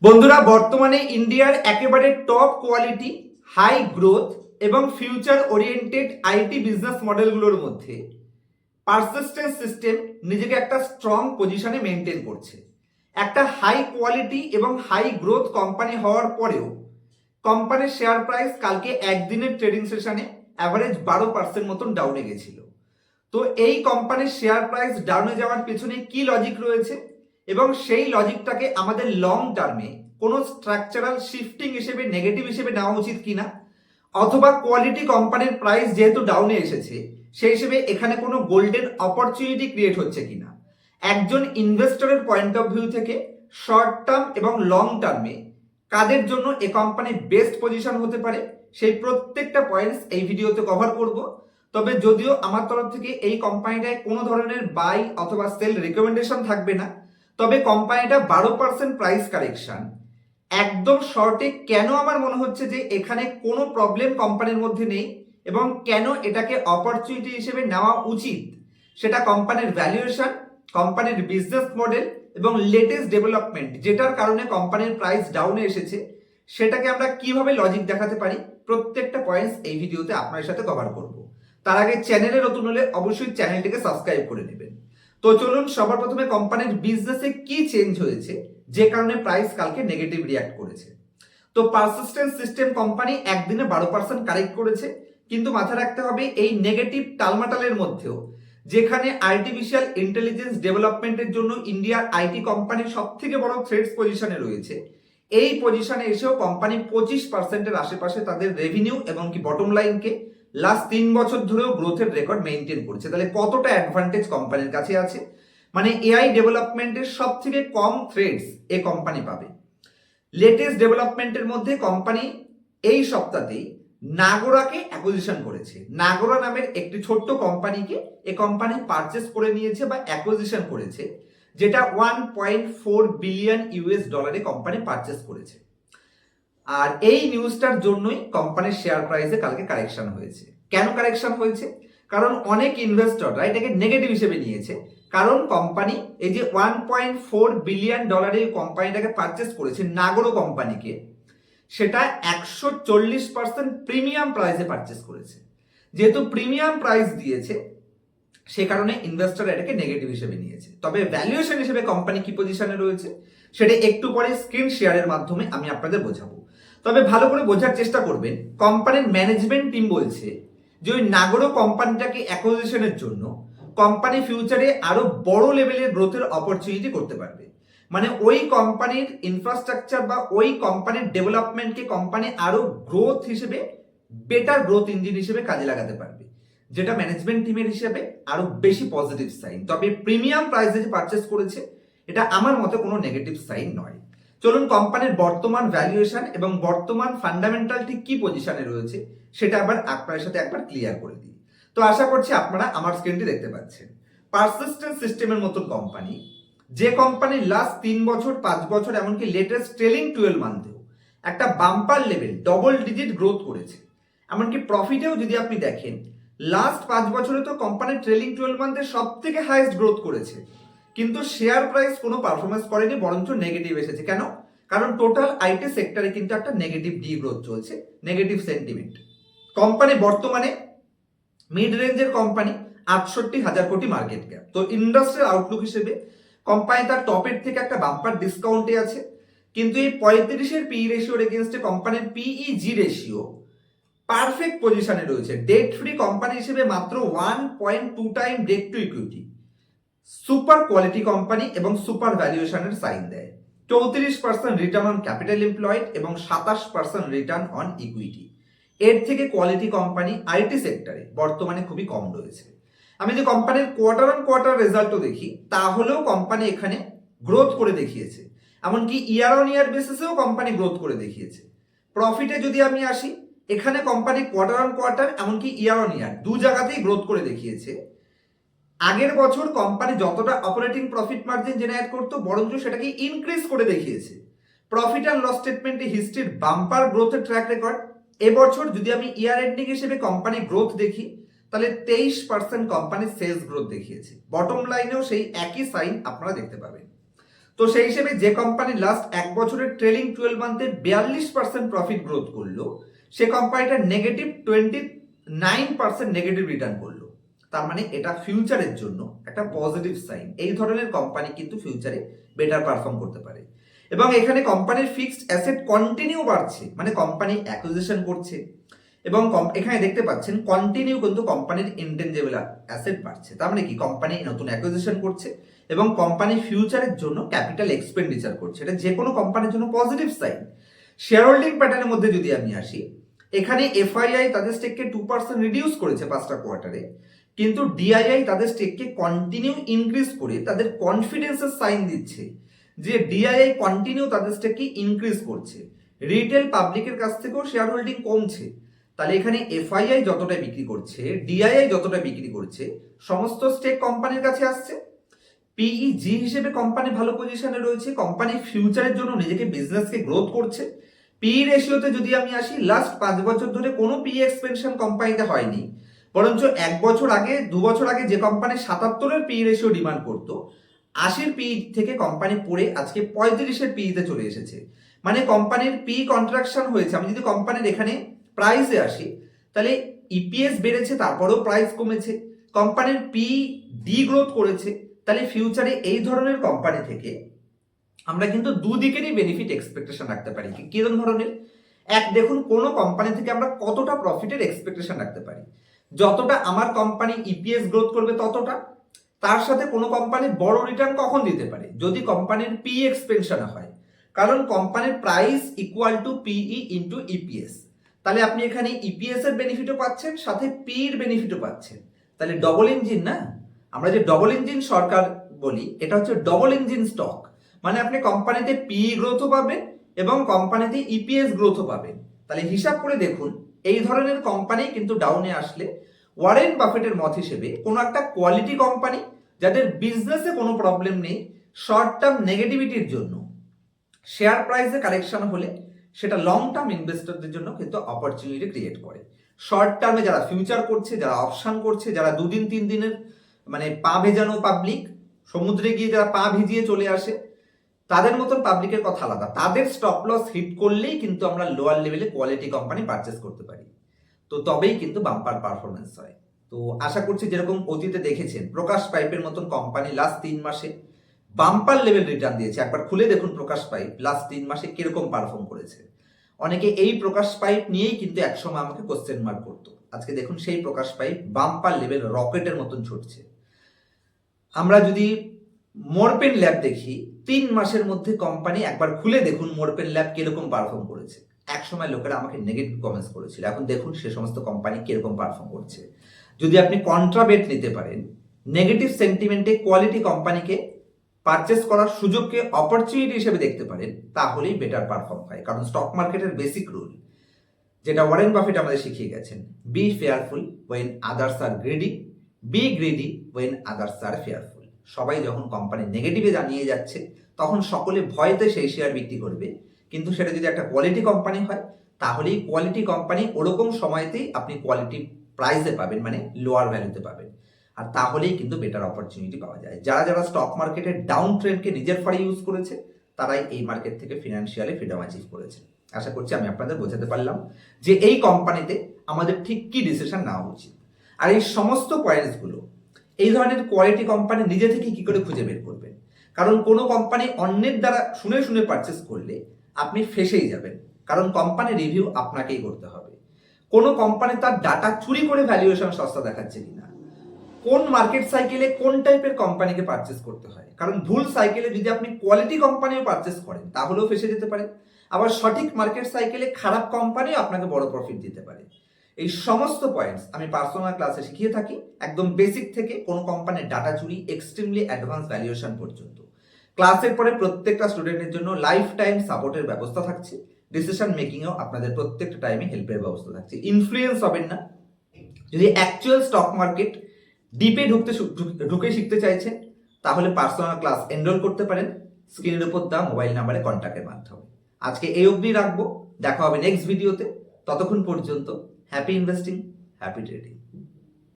বন্ধুরা, বর্তমানে ইন্ডিয়ার একেবারে টপ কোয়ালিটি, হাই গ্রোথ এবং ফিউচার ওরিয়েন্টেড আইটি বিজনেস মডেলগুলোর মধ্যে পারসিস্টেন্স সিস্টেম নিজেকে একটা স্ট্রং পজিশনে মেনটেন করছে। একটা হাই কোয়ালিটি এবং হাই গ্রোথ কোম্পানি হওয়ার পরেও কোম্পানির শেয়ার প্রাইস কালকে একদিনের ট্রেডিং সেশনে অ্যাভারেজ 12% মতন ডাউনে গেছিল। তো এই কোম্পানির শেয়ার প্রাইস ডাউনে যাওয়ার পেছনে কি লজিক রয়েছে এবং সেই লজিকটাকে আমাদের লং টার্মে কোনো স্ট্রাকচারাল শিফটিং হিসেবে, নেগেটিভ হিসেবে নেওয়া উচিত কিনা, অথবা কোয়ালিটি কোম্পানির প্রাইস যেহেতু ডাউনে এসেছে সেই হিসেবে এখানে কোনো গোল্ডেন অপরচুনিটি ক্রিয়েট হচ্ছে কিনা, একজন ইনভেস্টরের পয়েন্ট অফ ভিউ থেকে শর্ট টার্ম এবং লং টার্মে কাদের জন্য এই কোম্পানি বেস্ট পজিশন হতে পারে, সেই প্রত্যেকটা পয়েন্টস এই ভিডিওতে কভার করব। তবে যদিও আমার তরফ থেকে এই কোম্পানিটায় কোনো ধরনের বাই অথবা সেল রেকমেন্ডেশন থাকবে না, তবে কোম্পানিটা 12% প্রাইস কারেকশন একদম শর্টে কেন আমার মনে হচ্ছে যে এখানে কোনো প্রবলেম কোম্পানির মধ্যে নেই এবং কেন এটাকে অপরচুনিটি হিসেবে নেওয়া উচিত, সেটা কোম্পানির ভ্যালুয়েশন, কোম্পানির বিজনেস মডেল এবং লেটেস্ট ডেভেলপমেন্ট যেটার কারণে কোম্পানির প্রাইস ডাউনে এসেছে, সেটাকে আমরা কিভাবে লজিক দেখাতে পারি, প্রত্যেকটা পয়েন্টস এই ভিডিওতে আপনার সাথে কভার করব। তার আগে চ্যানেলে নতুন হলে অবশ্যই চ্যানেলটিকে সাবস্ক্রাইব করে নেবেন। তো চলুন সবার প্রথমে কোম্পানির বিজনেসে কি চেঞ্জ হয়েছে যে কারণে প্রাইস কালকে নেগেটিভ রিয়াক্ট করেছে। তো পারসিস্টেন্স সিস্টেম কোম্পানি একদিনে 12% কারেক্ট করেছে, কিন্তু মাথায় রাখতে হবে এই নেগেটিভ টালমাটালের মধ্যেও যেখানে আর্টিফিশিয়াল ইন্টেলিজেন্স ডেভেলপমেন্টের জন্য ইন্ডিয়ার আইটি কোম্পানি সব থেকে বড় থ্রেডস পজিশনে রয়েছে, এই পজিশনে এসেও কোম্পানি 25%-এর আশেপাশে তাদের রেভিনিউ এবং কি বটম লাইনকে লাস্ট 3 বছর ধরেও গ্রোথের রেকর্ড মেইনটেইন করছে। তাহলে কতটা অ্যাডভান্টেজ কোম্পানির কাছে আছে, মানে এআই ডেভেলপমেন্টের সব থেকে কম থ্রেডস এই কোম্পানি পাবে। লেটেস্ট ডেভেলপমেন্টের মধ্যে কোম্পানি এই সপ্তাহেই নাগোরাকে অ্যাকুইজিশন করেছে। নাগোরা নামের একটি ছোট্ট কোম্পানিকে এই কোম্পানি পারচেস করে নিয়েছে বা অ্যাকুইজিশন করেছে, যেটা 1.4 বিলিয়ন ইউএস ডলারে কোম্পানি পারচেস করেছে। আর এই নিউজটার জন্যই কোম্পানির শেয়ার প্রাইসে কালকে কারেকশন হয়েছে। কেন কারেকশন হয়েছে? কারণ অনেক ইনভেস্টররা এটাকে নেগেটিভ হিসেবে নিয়েছে, কারণ কোম্পানি এই যে 1.4 বিলিয়ন ডলারে কোম্পানিটাকে পারচেস করেছে, নাগরো কোম্পানিকে, সেটা 140% প্রিমিয়াম প্রাইসে পারচেস করেছে। যেহেতু প্রিমিয়াম প্রাইস দিয়েছে সে কারণে ইনভেস্টর এটাকে নেগেটিভ হিসেবে নিয়েছে। তবে ভ্যালুয়েশন হিসেবে কোম্পানি কি পজিশনে রয়েছে সেটা একটু পরে স্ক্রিন শেয়ারের মাধ্যমে আমি আপনাদের বোঝাবো। তবে ভালো করে বোঝার চেষ্টা করবেন, কোম্পানির ম্যানেজমেন্ট টিম বলছে যে ওই নাগরো কোম্পানিটাকে অ্যাকুইজিশনের জন্য কোম্পানি ফিউচারে আরো বড় লেভেলের গ্রোথের অপরচুনিটি করতে পারবে। মানে ওই কোম্পানির ইনফ্রাস্ট্রাকচার বা ওই কোম্পানির ডেভেলপমেন্টকে কোম্পানি আরো গ্রোথ হিসেবে, বেটার গ্রোথ ইঞ্জিন হিসেবে কাজে লাগাতে পারবে, যেটা ম্যানেজমেন্ট টিমের হিসেবে আরো বেশি পজিটিভ সাইন। তবে প্রিমিয়াম প্রাইসে যে পারচেস করেছে এটা আমার মতে কোনো নেগেটিভ সাইন নয়। চলুন কোম্পানির বর্তমান ভ্যালুয়েশন এবং বর্তমান ফান্ডামেন্টাল ঠিক কি পজিশনে রয়েছে সেটা আবার আপনার সাথে একবার ক্লিয়ার করে দিই। তো আশা করছি আপনারা আমার স্ক্রিনটি দেখতে পাচ্ছেন। পারসিস্টেন্স সিস্টেমের মতন কোম্পানি, যে কোম্পানি লাস্ট 3 বছর 5 বছর এমনকি লেটেস্ট ট্রেলিং 12 মান্থেও একটা bumper level double digit growth করেছে, এমনকি প্রফিটেও যদি আপনি দেখেন লাস্ট 5 বছরে তো কোম্পানির ট্রেলিং 12 মান্থে সব থেকে হাইয়েস্ট গ্রোথ করেছে, কিন্তু শেয়ার প্রাইস কোনো পারফরমেন্স করেনি, বরঞ্চ নেগেটিভ এসেছে। কেন? কারণ টোটাল আইটি সেক্টরে কিন্তু একটা নেগেটিভ ডি গ্রোথ চলছে, নেগেটিভ সেন্টিমেন্ট। কোম্পানি বর্তমানে মিড রেঞ্জের কোম্পানি, 68,000 কোটি মার্কেট ক্যাপ। তো ইন্ডাস্ট্রিয়াল আউটলুক হিসেবে কোম্পানি তার টপের থেকে একটা বাম্পার ডিসকাউন্টে আছে, কিন্তু এই 35-এর পি রেশিওর এগেনস্টে কোম্পানির পিইজি রেশিও পারফেক্ট পজিশনে রয়েছে। ডেট ফ্রি কোম্পানি হিসেবে মাত্র 1.2 time debt to equity, super quality company এবং সুপার ভ্যালুয়েশনের সাইন দেয়। 34% রিটার্ন অন ক্যাপিটাল এমপ্লয়েড এবং 27% রিটার্ন অন ইকুইটি। এর থেকে কোয়ালিটি কোম্পানি আইটি সেক্টরে বর্তমানে খুবই কম রয়েছে। আমি যে কোম্পানির কোয়ার্টার অন কোয়ার্টার রেজাল্টও দেখি, তাহলেও কোম্পানি এখানে গ্রোথ করে দেখিয়েছে, এমনকি ইয়ার অন ইয়ার বেসিসেও কোম্পানি গ্রোথ করে দেখিয়েছে। প্রফিটে যদি আমি আসি, এখানে কোম্পানি কোয়ার্টার অন কোয়ার্টার এমনকি ইয়ার অন ইয়ার দু জায়গাতেই গ্রোথ করে দেখিয়েছে। আগের বছর কোম্পানি যতটা অপারেটিং প্রফিট মার্জিন জেনারেট করতো, বরঞ্চ সেটাকে ইনক্রিজ করে দেখিয়েছে। প্রফিট অ্যান্ড লস স্টেটমেন্টে হিস্ট্রির বাম্পার গ্রোথের ট্র্যাক রেকর্ড। এবছর যদি আমি ইয়ার এন্ডিং হিসেবে কোম্পানি গ্রোথ দেখি, তাহলে 23% কোম্পানির সেলস গ্রোথ দেখিয়েছে। বটম লাইনেও সেই একই সাইন আপনারা দেখতে পাবেন। তো সেই হিসেবে যে কোম্পানি লাস্ট 1 বছরের ট্রেলিং 12 মান্থে 42% প্রফিট গ্রোথ করলো, সে কোম্পানিটা -29% নেগেটিভ রিটার্ন করলো। তার মানে এটা ফিউচারের জন্য একটা পজিটিভ সাইন। এই ধরনের কোম্পানি কিন্তু ফিউচারে বেটার পারফর্ম করতে পারে। এবং এখানে কোম্পানির ফিক্সড অ্যাসেট কন্টিনিউ বাড়ছে, মানে কোম্পানি অ্যাকুইজিশন করছে, এবং এখানে দেখতে পাচ্ছেন কন্টিনিউ কিন্তু কোম্পানির ইনটেনজিবল অ্যাসেট বাড়ছে। তার মানে কি, কোম্পানি নতুন অ্যাকুইজিশন করছে এবং কোম্পানি ফিউচারের জন্য ক্যাপিটাল এক্সপেন্ডিচার করছে। এটা যে কোনো কোম্পানির জন্য পজিটিভ সাইন। শেয়ার হোল্ডিং প্যাটার্নের মধ্যে যদি আমি আসি, এখানে এফআইআই তাদের স্টেককে 2% রিডিউস করেছে 5টা কোয়ার্টারে, কিন্তু ডিআইআই তাদের স্টেককে কন্টিনিউ ইনক্রিজ করে তাদের কনফিডেন্সের সাইন দিচ্ছে যে ডিআইআই কন্টিনিউ তাদের স্টেককে ইনক্রিজ করছে। রিটেল পাবলিকের কাছ থেকেও শেয়ার হোল্ডিং কমছে। তাহলে এখানে এফআইআই যতটা বিক্রি করছে, ডিআইআই যতটা বিক্রি করছে, সমস্ত স্টেক কোম্পানির কাছে আসছে। পিইজি হিসেবে কোম্পানি ভালো পজিশনে রয়েছে, কোম্পানি ফিউচারের জন্য নিজেকে বিজনেসকে গ্রোথ করছে। পিই রেশিওতে যদি আমি আসি, লাস্ট 5 বছর ধরে কোনো পিই এক্সপেনশন কোম্পানিতে হয়নি, বরঞ্চ 1 বছর আগে 2 বছর আগে যে কোম্পানি 77-এর পিই রেশিও ডিমান্ড করতো, 80-এর পিই থেকে কোম্পানি পড়ে আজকে 35-এর পিইতে চলে এসেছে। মানে কোম্পানির পিই কন্ট্রাকশন হয়েছে। আমি যদি কোম্পানির এখানে প্রাইসে আসি, তাহলে ইপিএস বেড়েছে, তারপরেও প্রাইস কমেছে, কোম্পানির পি ডি গ্রোথ করেছে। তাহলে ফিউচারে এই ধরনের কোম্পানি থেকে আমরা কিন্তু দুদিকেরই বেনিফিট এক্সপেকটেশন রাখতে পারি। কিরকম ধরনের? এক, দেখুন কোনো কোম্পানি থেকে আমরা কতটা প্রফিটের এক্সপেকটেশন রাখতে পারি। যতটা আমার কোম্পানি ইপিএস গ্রোথ করবে ততটা। তার সাথে কোনো কোম্পানি বড় রিটার্ন কখন দিতে পারে? যদি কোম্পানির পি এক্সপেনশন হয়, কারণ কোম্পানির price equal to PE into EPS. তাহলে আপনি এখানে ইপিএস এর বেনিফিটও পাচ্ছেন, সাথে পি এর বেনিফিটও পাচ্ছেন। তাহলে ডবল ইঞ্জিন না? আমরা যে ডবল ইঞ্জিন সরকার বলি, এটা হচ্ছে ডবল ইঞ্জিন স্টক। মানে আপনি কোম্পানিতে পি গ্রোথও পাবেন এবং কোম্পানিতে ইপিএস গ্রোথও পাবেন। তাহলে হিসাব করে দেখুন, এই ধরনের কোম্পানি কিন্তু ডাউনে আসলে ওয়ারেন বাফেটের মত হিসেবে কোনো একটা কোয়ালিটি কোম্পানি যাদের বিজনেসে কোনো প্রবলেম নেই, শর্ট টার্ম নেগেটিভিটির জন্য শেয়ার প্রাইসে কারেকশন হলে সেটা লং টার্ম ইনভেস্টরদের জন্য কিন্তু অপরচুনিটি ক্রিয়েট করে। শর্ট টার্মে যারা ফিউচার করছে, যারা অপশন করছে, যারা 2 দিন 3 দিনের মানে পা ভেজানো পাবলিক, সমুদ্রে গিয়ে যারা পা ভিজিয়ে চলে আসে, তাদের মতন পাবলিকের কথা আলাদা। তাদের স্টপ লস হিট করলেই কিন্তু আমরা লোয়ার লেভেলে কোয়ালিটি কোম্পানি পারচেস করতে পারি। তো তবেই কিন্তু বাম্পার পারফরমেন্স হয়। তো আশা করছি যেরকম অতীতে দেখেছেন প্রকাশ পাইপের মতন কোম্পানি লাস্ট 3 মাসে বাম্পার লেভেল রিটার্ন দিয়েছে। একবার খুলে দেখুন প্রকাশ পাইপ লাস্ট 3 মাসে কিরকম পারফর্ম করেছে। অনেকে এই প্রকাশ পাইপ নিয়েই কিন্তু একসময় আমাকে কোশ্চেন মার্ক করতো। আজকে দেখুন সেই প্রকাশ পাইপ বাম্পার লেভেল রকেটের মতন ছুটছে। আমরা যদি মোরপেন ল্যাব দেখি, 3 মাসের মধ্যে কোম্পানি, একবার খুলে দেখুন মোরপেন ল্যাব কিরকম পারফর্ম করেছে। একসময় লোকেরা আমাকে নেগেটিভ কমেন্টস করেছিল, এখন দেখুন সে সমস্ত কোম্পানি কিরকম পারফর্ম করছে। যদি আপনি কন্ট্রাবেট নিতে পারেন, নেগেটিভ সেন্টিমেন্টে কোয়ালিটি কোম্পানিকে পারচেস করার সুযোগকে অপরচুনিটি হিসেবে দেখতে পারেন, তাহলেই বেটার পারফর্ম হয়। কারণ স্টক মার্কেটের বেসিক রুল, যেটা ওয়ারেন বাফেট আমাদের শিখিয়ে গেছেন, be fearful when others are greedy, be greedy when others are fearful. সবাই যখন কোম্পানি নেগেটিভে জানিয়ে যাচ্ছে, তখন সকলে ভয়তে সেই শেয়ার বিক্রি করবে। কিন্তু সেটা যদি একটা কোয়ালিটি কোম্পানি হয়, তাহলেই কোয়ালিটি কোম্পানি ওরকম সময়তেই আপনি কোয়ালিটি প্রাইসে পাবেন, মানে লোয়ার ভ্যালুতে পাবেন। আর তাহলেই কিন্তু বেটার অপরচুনিটি পাওয়া যায়। যারা যারা স্টক মার্কেটের ডাউন ট্রেন্ডকে নিজের ফরে ইউজ করেছে, তারাই এই মার্কেট থেকে ফিনান্সিয়ালি ফ্রিডম অ্যাচিভ করেছে। আশা করছি আমি আপনাদের বোঝাতে পারলাম যে এই কোম্পানিতে আমাদের ঠিক কি ডিসিশন নেওয়া উচিত। আর এই সমস্ত পয়েন্টসগুলো এই ধরনের কোয়ালিটি কোম্পানি নিজে থেকে কি করে খুঁজে বের করবেন। কারণ কোনো কোম্পানি অন্যের দ্বারা শুনে শুনে পারচেস করলে আপনি ফেসেই যাবেন, কারণ কোম্পানি রিভিউ আপনাকেই করতে হবে। কোনো কোম্পানি তার ডাটা চুরি করে ভ্যালুয়েশন সস্তা দেখাচ্ছে কিনা, কোন মার্কেট সাইকেলে কোন টাইপের কোম্পানিকে পারচেস করতে হয়। কারণ ভুল সাইকেলে যদি আপনি কোয়ালিটি কোম্পানিও পারচেস করেন, তাহলেও ফেসে যেতে পারেন। আবার সঠিক মার্কেট সাইকেলে খারাপ কোম্পানিও আপনাকে বড় প্রফিট দিতে পারে। এই সমস্ত পয়েন্টস আমি পার্সোনাল ক্লাসে শিখিয়ে থাকি, একদম বেসিক থেকে কোনো কোম্পানির ডাটা চুরি এক্সট্রিমলি অ্যাডভান্স ভ্যালুয়েশন পর্যন্ত। ক্লাসের পরে প্রত্যেকটা স্টুডেন্টের জন্য লাইফ টাইম সাপোর্টের ব্যবস্থা থাকছে। ডিসিশন মেকিংয়েও আপনাদের প্রত্যেকটা টাইমে হেল্পের ব্যবস্থা থাকছে। ইনফ্লুয়েন্স হবেন না। যদি অ্যাকচুয়াল স্টক মার্কেট ডিপে ঢুকে শিখতে চাইছেন, তাহলে পার্সোনাল ক্লাস এনরোল করতে পারেন স্ক্রিনের উপর দেওয়া মোবাইল নাম্বারে কন্ট্যাক্টের মাধ্যমে। আজকে এই অবধি রাখবো, দেখা হবে নেক্সট ভিডিওতে। ততক্ষণ পর্যন্ত হ্যাপি ইনভেস্টিং, হ্যাপি ট্রেডিং।